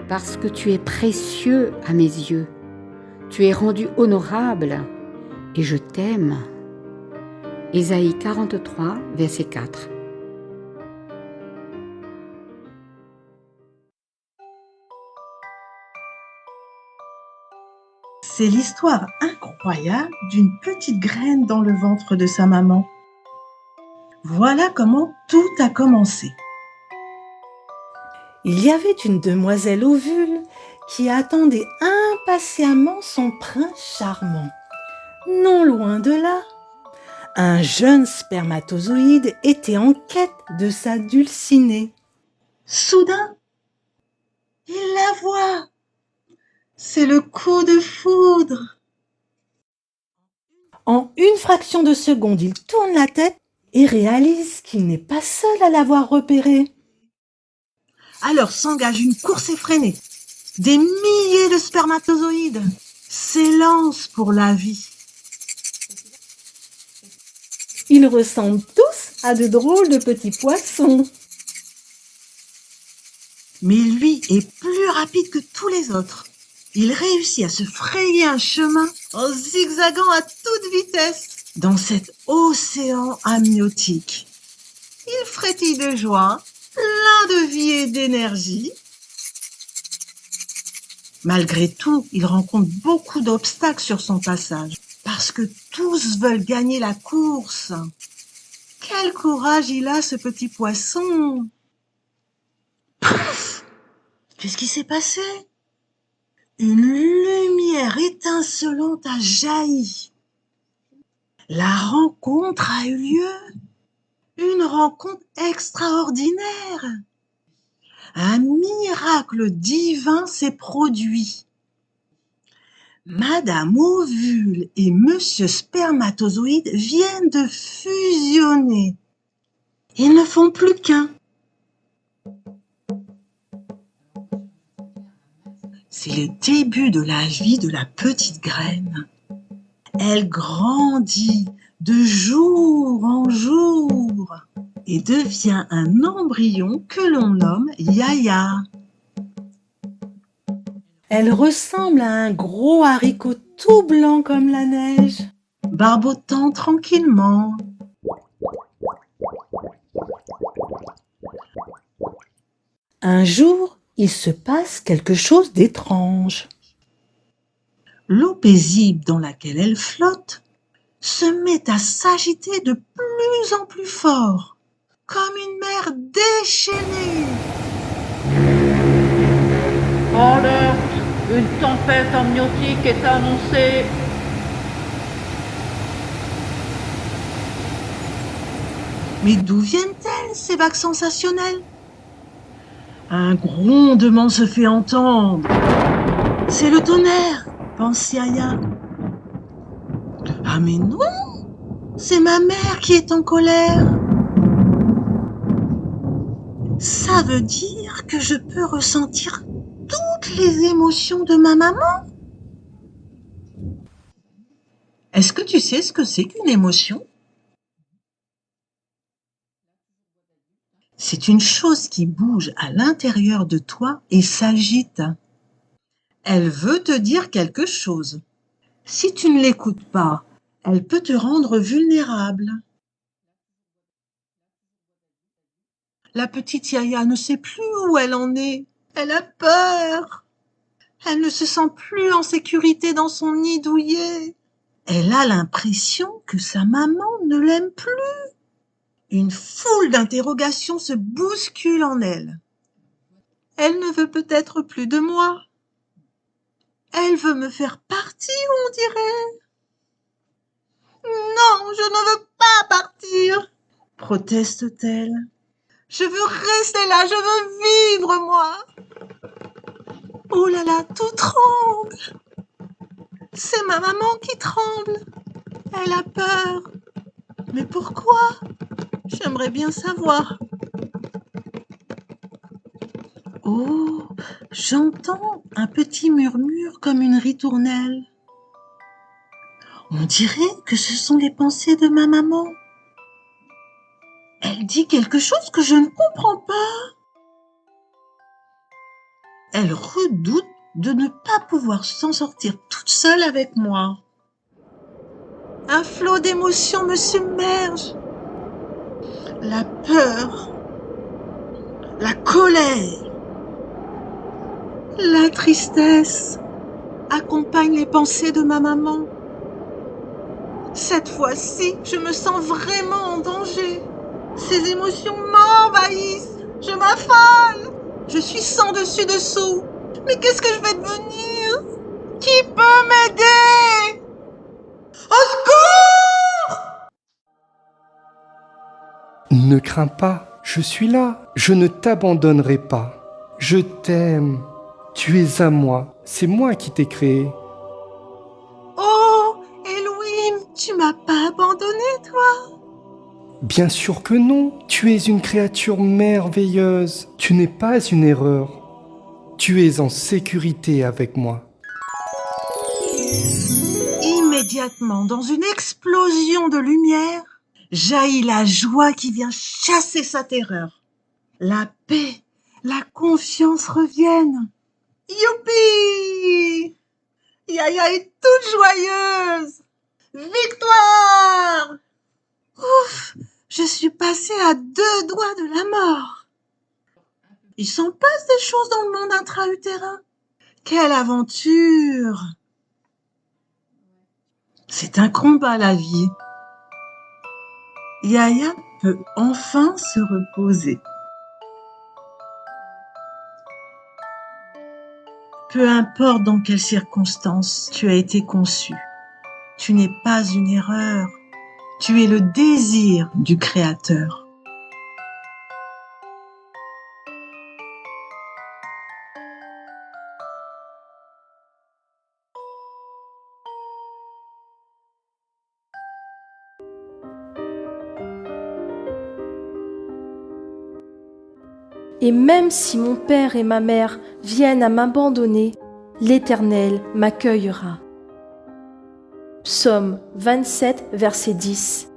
parce que tu es précieux à mes yeux. Tu es rendu honorable et je t'aime. Ésaïe 43, verset 4. C'est l'histoire incroyable d'une petite graine dans le ventre de sa maman. Voilà comment tout a commencé. Il y avait une demoiselle Ovule qui attendait impatiemment son prince charmant. Non loin de là, un jeune spermatozoïde était en quête de sa dulcinée. Soudain, il la voit. C'est le coup de foudre. En une fraction de seconde, il tourne la tête et réalise qu'il n'est pas seul à l'avoir repérée. Alors s'engage une course effrénée. Des milliers de spermatozoïdes s'élancent pour la vie. Ils ressemblent tous à de drôles de petits poissons. Mais lui est plus rapide que tous les autres. Il réussit à se frayer un chemin en zigzagant à toute vitesse dans cet océan amniotique. Il frétille de joie, plein de vie et d'énergie. Malgré tout, il rencontre beaucoup d'obstacles sur son passage, parce que tous veulent gagner la course. Quel courage il a, ce petit poisson! Pouf! Qu'est-ce qui s'est passé? Une lumière étincelante a jailli. La rencontre a eu lieu. Une rencontre extraordinaire. Un miracle divin s'est produit. Madame Ovule et Monsieur Spermatozoïde viennent de fusionner. Ils ne font plus qu'un. C'est le début de la vie de la petite graine. Elle grandit de jour en jour et devient un embryon que l'on nomme Yaya. Elle ressemble à un gros haricot tout blanc comme la neige. Barbotant tranquillement. Un jour, il se passe quelque chose d'étrange. L'eau paisible dans laquelle elle flotte se met à s'agiter de plus en plus fort, comme une mer déchaînée. Alerte! Une tempête amniotique est annoncée. Mais d'où viennent-elles, ces vagues sensationnelles? Un grondement se fait entendre. C'est le tonnerre, pense Yaya. Ah mais non, c'est ma mère qui est en colère. Ça veut dire que je peux ressentir toutes les émotions de ma maman. Est-ce que tu sais ce que c'est qu'une émotion? C'est une chose qui bouge à l'intérieur de toi et s'agite. Elle veut te dire quelque chose. Si tu ne l'écoutes pas, elle peut te rendre vulnérable. La petite Yaya ne sait plus où elle en est. Elle a peur. Elle ne se sent plus en sécurité dans son nid douillet. Elle a l'impression que sa maman ne l'aime plus. Une foule d'interrogations se bouscule en elle. Elle ne veut peut-être plus de moi. Elle veut me faire partir, on dirait. Non, je ne veux pas partir, proteste-t-elle. Je veux rester là, je veux vivre, moi. Oh là là, tout tremble. C'est ma maman qui tremble. Elle a peur. Mais pourquoi? J'aimerais bien savoir. Oh, j'entends un petit murmure comme une ritournelle. On dirait que ce sont les pensées de ma maman. Elle dit quelque chose que je ne comprends pas. Elle redoute de ne pas pouvoir s'en sortir toute seule avec moi. Un flot d'émotions me submerge. La peur, la colère, la tristesse accompagnent les pensées de ma maman. Cette fois-ci, je me sens vraiment en danger. Ces émotions m'envahissent. Je m'affale. Je suis sans dessus dessous. Mais qu'est-ce que je vais devenir? Qui peut m'aider? Au secours! Ne crains pas, je suis là. Je ne t'abandonnerai pas. Je t'aime. Tu es à moi. C'est moi qui t'ai créé. Oh, Elohim, tu m'as pas abandonné, toi? Bien sûr que non. Tu es une créature merveilleuse. Tu n'es pas une erreur. Tu es en sécurité avec moi. Immédiatement, dans une explosion de lumière, jaillit la joie qui vient chasser sa terreur. La paix, la confiance reviennent. Youpi! Yaya est toute joyeuse. Victoire! Ouf! Je suis passée à 2 doigts de la mort. Il s'en passe des choses dans le monde intra-utérin. Quelle aventure! C'est un combat, la vie. Yaya peut enfin se reposer. Peu importe dans quelles circonstances tu as été conçu, tu n'es pas une erreur. Tu es le désir du Créateur. Et même si mon père et ma mère viennent à m'abandonner, l'Éternel m'accueillera. Psaume 27, verset 10.